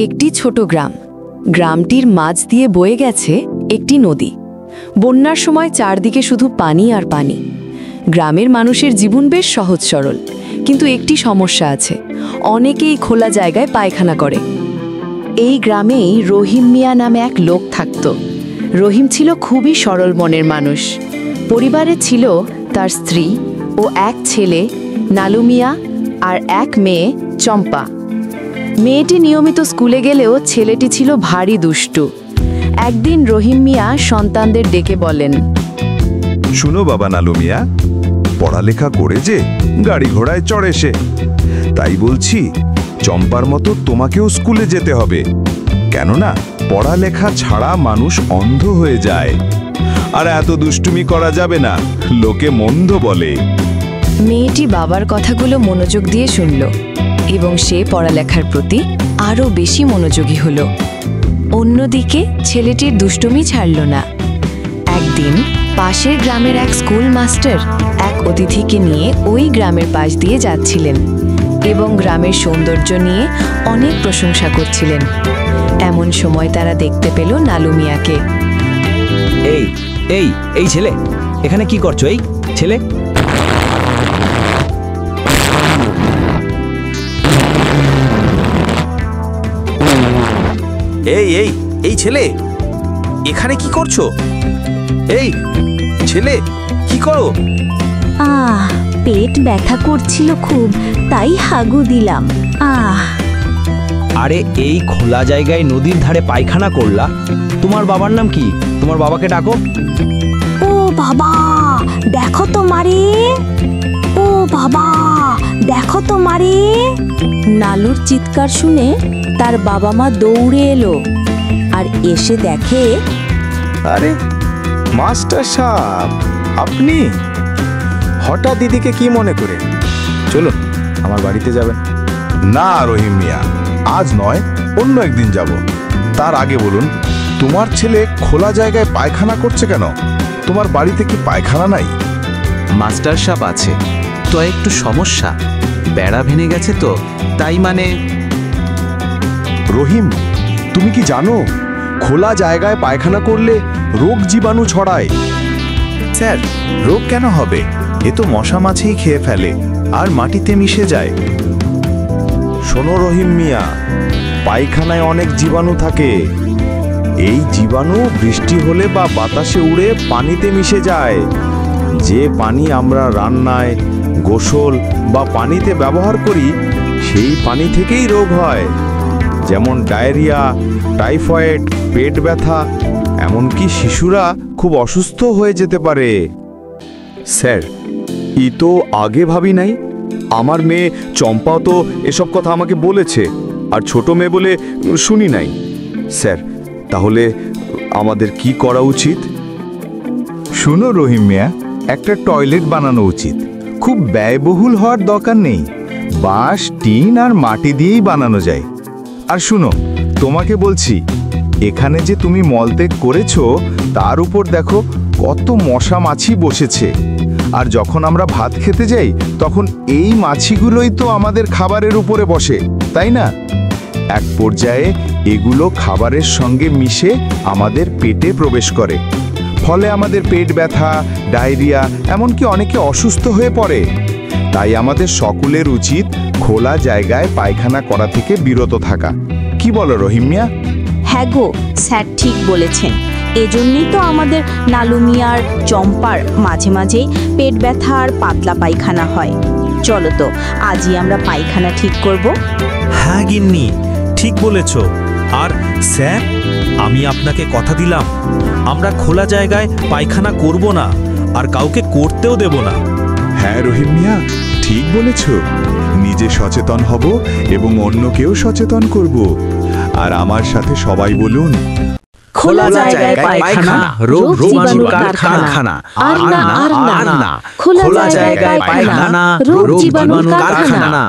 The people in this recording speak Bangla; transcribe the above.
একটি ছোট গ্রাম। গ্রামটির মাঝ দিয়ে বয়ে গেছে একটি নদী। বন্যার সময় চারদিকে শুধু পানি আর পানি। গ্রামের মানুষের জীবন বেশ সহজ সরল, কিন্তু একটি সমস্যা আছে, অনেকেই খোলা জায়গায় পায়খানা করে। এই গ্রামেই রহিম মিয়া নামে এক লোক থাকত। রহিম ছিল খুবই সরল মনের মানুষ। পরিবারে ছিল তার স্ত্রী ও এক ছেলে নালু মিয়া আর এক মেয়ে চম্পা। মেয়েটি নিয়মিত স্কুলে গেলেও ছেলেটি ছিল ভারী দুষ্টু। একদিন রহিম মিয়া সন্তানদের ডেকে বলেন, শুনো বাবা নালু মিয়া, পড়ালেখা করে যে গাড়ি ঘোড়ায় চড়ে সে, তাই বলছি চম্পার মতো তোমাকেও স্কুলে যেতে হবে। কেননা পড়ালেখা ছাড়া মানুষ অন্ধ হয়ে যায়। আর এত দুষ্টুমি করা যাবে না, লোকে মন্দ বলে। মেয়েটি বাবার কথাগুলো মনোযোগ দিয়ে শুনল এবং সে পড়ালেখার প্রতি আরও বেশি মনোযোগী হল। অন্যদিকে ছেলেটির দুষ্টুমি ছাড়ল না। একদিন পাশের গ্রামের এক স্কুল মাস্টার এক অতিথিকে নিয়ে ওই গ্রামের পাশ দিয়ে যাচ্ছিলেন এবং গ্রামের সৌন্দর্য নিয়ে অনেক প্রশংসা করছিলেন। এমন সময় তারা দেখতে পেল নালু মিয়াকে। এই এই এই ছেলে, এখানে কি করছো? এই ছেলে, এই এই এই ছেলে, এখানে কি করছো? এই ছেলে, কি করো? পেট ব্যথা করছিল খুব, তাই হাগু দিলাম। আরে এই খোলা জায়গায় নদীর ধারে পায়খানা করলা? তোমার বাবার নাম কি? তোমার বাবাকে ডাকো। ও বাবা, দেখো তো মারে। ও বাবা, দেখো তো মারে। নালুর চিৎকার শুনে তার বাবা মা দৌড়ে এলো আর এসে দেখে, আরে মাস্টার সাহেব, আপনি হঠাৎ দিদিকে কি মনে করে? চলুন আমার বাড়িতে যাবেন। না রহিম মিয়া, আজ নয়, অন্য একদিন যাব। তার আগে বলুন, তোমার ছেলে খোলা জায়গায় পায়খানা করছে কেন? তোমার বাড়িতে কি পায়খানা নাই? মাস্টার সাহেব আছে তো, একটু সমস্যা, বেড়া ভেঙে গেছে তো, তাই মানে। রহিম, তুমি কি জানো খোলা জায়গায় পায়খানা করলে রোগ জীবাণু ছড়ায়? স্যার, রোগ কেন হবে? এ তো মশা মাছিই খেয়ে ফেলে আর মাটিতে মিশে যায়। শোনো রহিম মিয়া, পায়খানায় অনেক জীবাণু থাকে। এই জীবাণু বৃষ্টি হলে বা বাতাসে উড়ে পানিতে মিশে যায়। যে পানি আমরা রান্নায়, গোসল বা পানিতে ব্যবহার করি, সেই পানি থেকেই রোগ হয়। যেমন ডায়রিয়া, টাইফয়েড, পেট ব্যথা, এমনকি শিশুরা খুব অসুস্থ হয়ে যেতে পারে। স্যার, ই তো আগে ভাবি নাই। আমার মেয়ে চম্পাও তো এসব কথা আমাকে বলেছে, আর ছোট মেয়ে বলে শুনি নাই। স্যার, তাহলে আমাদের কি করা উচিত? শুনো রহিম মিয়া, একটা টয়লেট বানানো উচিত। খুব ব্যয়বহুল হওয়ার দরকার নেই, বাঁশ, টিন আর মাটি দিয়েই বানানো যায়। আর শুনো, তোমাকে বলছি, এখানে যে তুমি মলত্যাগ করেছো তার উপর দেখো কত মশা মাছি বসেছে। আর যখন আমরা ভাত খেতে যাই, তখন এই মাছিগুলোই তো আমাদের খাবারের উপরে বসে, তাই না? এক পর্যায়ে এগুলো খাবারের সঙ্গে মিশে আমাদের পেটে প্রবেশ করে। ফলে আমাদের পেট ব্যথা, ডায়রিয়া, এমনকি অনেকে অসুস্থ হয়ে পড়ে। তাই আমাদের সকলের উচিত খোলা জায়গায় পায়খানা করা থেকে বিরত থাকা। কি বলো রহিম মিয়া? হ্যাঁ গো, স্যার ঠিক বলেছেন। এজন্যই তো আমাদের নালু মিয়ার চম্পার মাঝে মাঝেই পেট ব্যথা আর পাতলা পায়খানা হয়। চলো তো আজই আমরা পায়খানা ঠিক করব। হ্যাঁ গিন্নি, ঠিক বলেছ। আর স্যার, আমি আপনাকে কথা দিলাম, আমরা খোলা জায়গায় পায়খানা করব না, আর কাউকে করতেও দেব না। হ্যাঁ রহিম মিয়া, ঠিক বলেছ। নিজে সচেতন হব এবং অন্যকেও সচেতন করব। আর আমার সাথে সবাই বলুন, খোলা জায়গায় পায়খানা, রোগ জীবাণুর কারখানা। আর না, খোলা জায়গায় পায়খানা, রোগ জীবাণুর কারখানা।